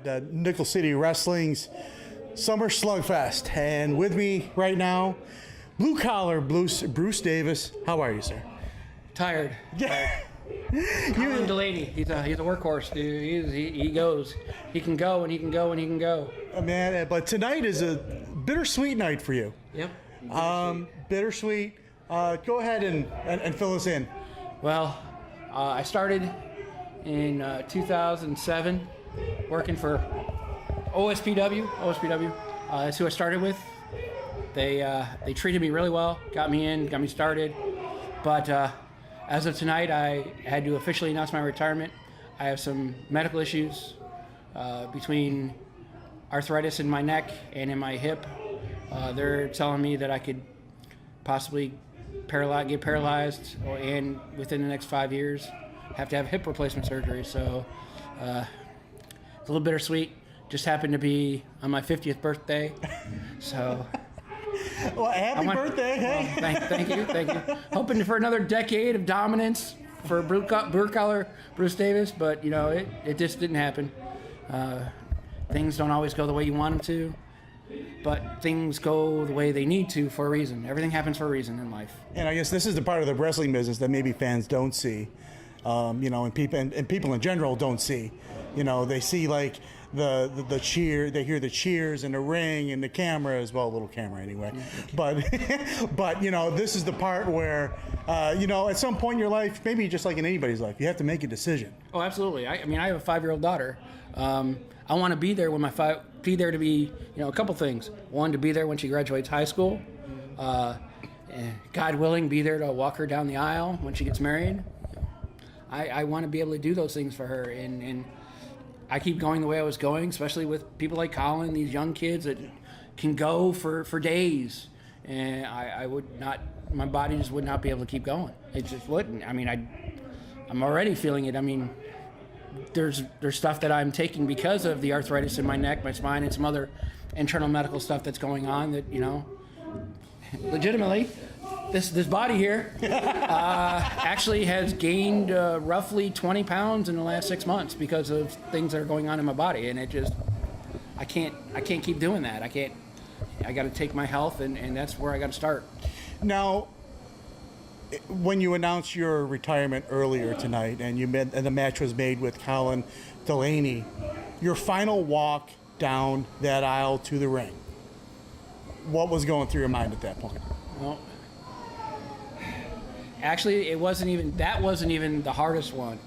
at Nickel City Wrestling's Summer Slugfest. And with me right now, Blue Collar Bruce Davis. How are you, sir? Tired. Yeah. Colin Delaney. He's a workhorse, dude. He goes. He can go and he can go and he can go. Man, but tonight is a bittersweet night for you. Yep. Bittersweet. Go ahead and fill us in. Well, I started in 2007 working for OSPW. That's who I started with. They treated me really well, got me in, got me started. But as of tonight, I had to officially announce my retirement. I have some medical issues between arthritis in my neck and in my hip. They're telling me that I could possibly get paralyzed, and within the next 5 years, have to have hip replacement surgery. So it's a little bittersweet. Just happened to be on my 50th birthday, so. Well, happy birthday! Hey, well, thank you. Hoping for another decade of dominance for Blue Collar Bruce Davis, but you know it just didn't happen. Things don't always go the way you want them to, but things go the way they need to for a reason. Everything happens for a reason in life. And I guess this is the part of the wrestling business that maybe fans don't see, and people in general don't see. You know, they see like the cheer, they hear the cheers and the ring and the cameras. Well, a little camera anyway. But but this is the part where at some point in your life, maybe just like in anybody's life, you have to make a decision. Oh, absolutely. I mean, I have a 5-year-old daughter. I want to be there when be there to be, a couple things. One, to be there when she graduates high school. God willing, be there to walk her down the aisle when she gets married. I want to be able to do those things for her, and I keep going the way I was going, especially with people like Colin, these young kids that can go for days, and I would not, my body just would not be able to keep going. It just wouldn't. I mean, I'm already feeling it. I mean, there's stuff that I'm taking because of the arthritis in my neck, my spine, and some other internal medical stuff that's going on that, legitimately, this body here actually has gained roughly 20 pounds in the last 6 months because of things that are going on in my body, and it just I can't keep doing that. I got to take my health, and that's where I got to start. Now, when you announced your retirement earlier tonight, and the match was made with Colin Delaney, your final walk down that aisle to the ring, what was going through your mind at that point? Well, actually, that wasn't even the hardest one.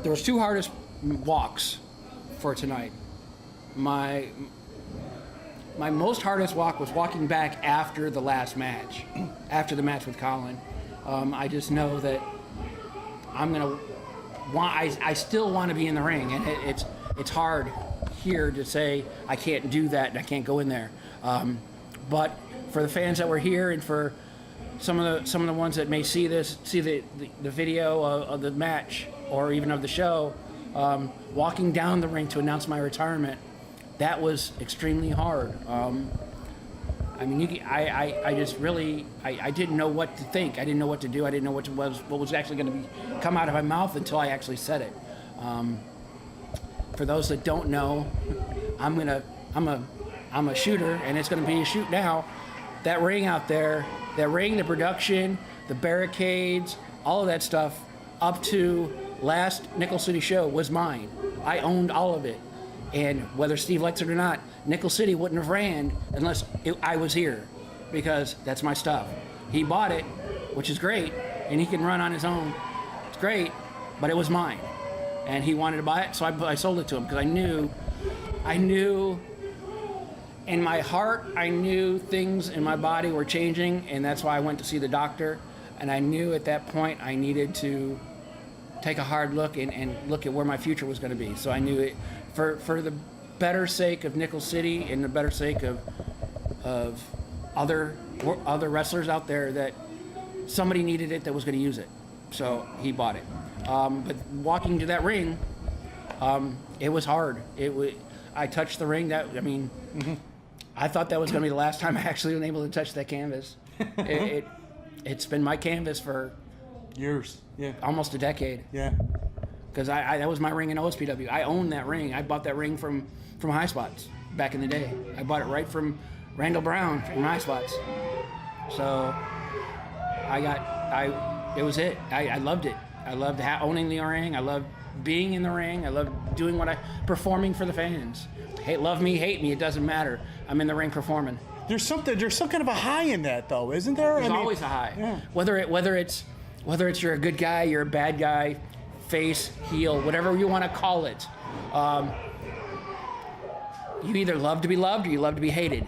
There was 2 hardest walks for tonight. My most hardest walk was walking back after the last match, after the match with Colin. I just know that I still want to be in the ring, and it's hard here to say I can't do that and I can't go in there. But for the fans that were here, and for some of the ones that may see the video of the match or even of the show, walking down the ring to announce my retirement, that was extremely hard. I mean, I just really I didn't know what to think. I didn't know what to do. I didn't know what was actually going to come out of my mouth until I actually said it. For those that don't know, I'm a shooter, and it's going to be a shoot now. That ring out there, the production, the barricades, all of that stuff, up to last Nickel City show was mine. I owned all of it. And whether Steve likes it or not, Nickel City wouldn't have ran unless I was here, because that's my stuff. He bought it, which is great, and he can run on his own. It's great, but it was mine. And he wanted to buy it, so I sold it to him, because I knew in my heart, I knew things in my body were changing, and that's why I went to see the doctor. And I knew at that point I needed to take a hard look and look at where my future was going to be. So I knew it, for the better sake of Nickel City and the better sake of other wrestlers out there, that somebody needed it that was going to use it. So he bought it. But walking to that ring, it was hard. I touched the ring. I thought that was going to be the last time I actually was able to touch that canvas. It's been my canvas for years, yeah, almost a decade. Yeah. because I that was my ring in OSPW. I owned that ring. I bought that ring from High Spots back in the day. I bought it right from Randall Brown from High Spots. So it was it. I loved it. I loved owning the ring. I loved being in the ring. I loved doing performing for the fans. Love me, hate me, it doesn't matter. I'm in the ring performing. There's some kind of a high in that, though, isn't there? There's always a high. Yeah. Whether it's you're a good guy, you're a bad guy, face, heel, whatever you want to call it. You either love to be loved or you love to be hated.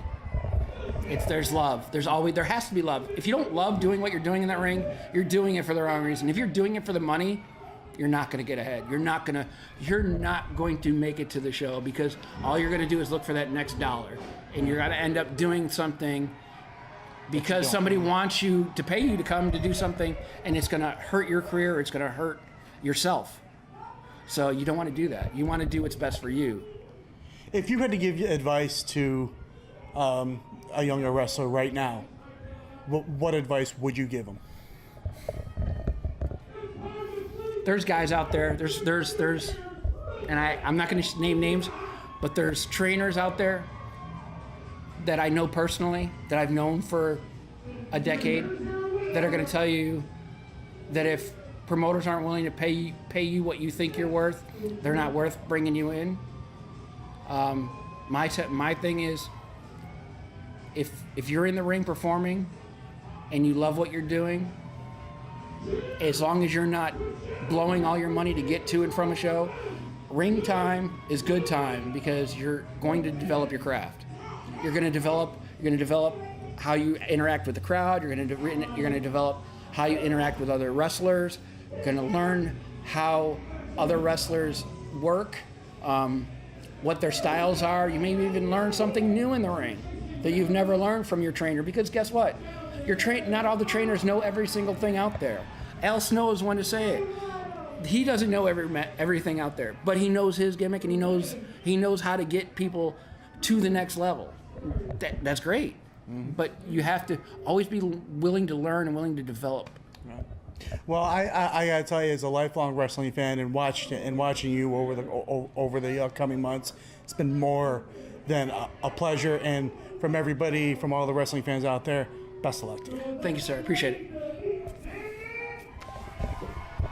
There's love. There has to be love. If you don't love doing what you're doing in that ring, you're doing it for the wrong reason. If you're doing it for the money, you're not going to get ahead. You're not going to make it to the show, because all you're going to do is look for that next dollar, and you're going to end up doing something because somebody wants you to pay you to come to do something, and it's going to hurt your career. Or it's going to hurt yourself. So you don't want to do that. You want to do what's best for you. If you had to give advice to a younger wrestler right now, what advice would you give them? There's guys out there. There's, and I'm not going to name names, but there's trainers out there that I know personally, that I've known for a decade, that are going to tell you that if promoters aren't willing to pay you what you think you're worth, they're not worth bringing you in. My thing is, if you're in the ring performing and you love what you're doing, as long as you're not blowing all your money to get to and from a show, ring time is good time, because you're going to develop your craft. You're going to develop how you interact with the crowd. You're going to develop how you interact with other wrestlers. You're going to learn how other wrestlers work, what their styles are. You may even learn something new in the ring that you've never learned from your trainer, because guess what? Not all the trainers know every single thing out there. Al Snow is one to say it. He doesn't know everything out there, but he knows his gimmick, and he knows how to get people to the next level. That's great. Mm-hmm. But you have to always be willing to learn and willing to develop. Right. Well, I gotta tell you, as a lifelong wrestling fan and watching you over the upcoming months, it's been more than a pleasure. And from everybody, from all the wrestling fans out there, best of luck to you. Thank you, sir. Appreciate it.